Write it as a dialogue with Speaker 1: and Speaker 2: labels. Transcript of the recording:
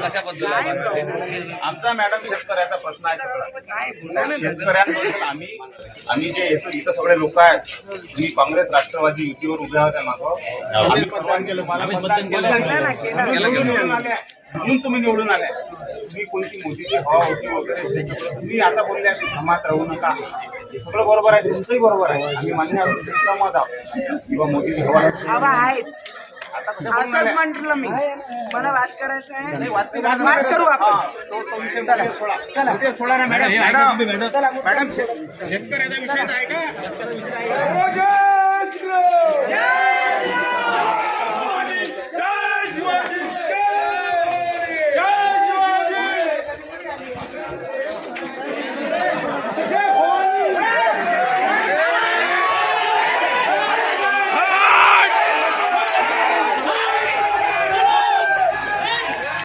Speaker 1: कशाबद्दल
Speaker 2: आमचा मॅडम शेतकऱ्याचा प्रश्न आहे. शेतकऱ्यांबद्दल आम्ही जे येतो इथं सगळे लोक आहेत. मी काँग्रेस राष्ट्रवादी युतीवर उभ्या होत्या मागं. आम्ही मतदान केलं, मला मतदान केलं म्हणून तुम्ही निवडून आले. तुम्ही कोणती मोदीची हवा होती वगैरे तुम्ही आता बोलले धमात राहू नका. हे सगळं बरोबर आहे, तुमचंही बरोबर आहे. आम्ही मान्य आहोत, सहमत आहोत किंवा मोदीची
Speaker 3: हवा आहेच. असंच म्हटलं मी, मला वाद करायचा आहे, वाद करू आपण.
Speaker 2: चला सोडा ना मॅडम. मॅडम शेतकऱ्याचा विषय आहे का?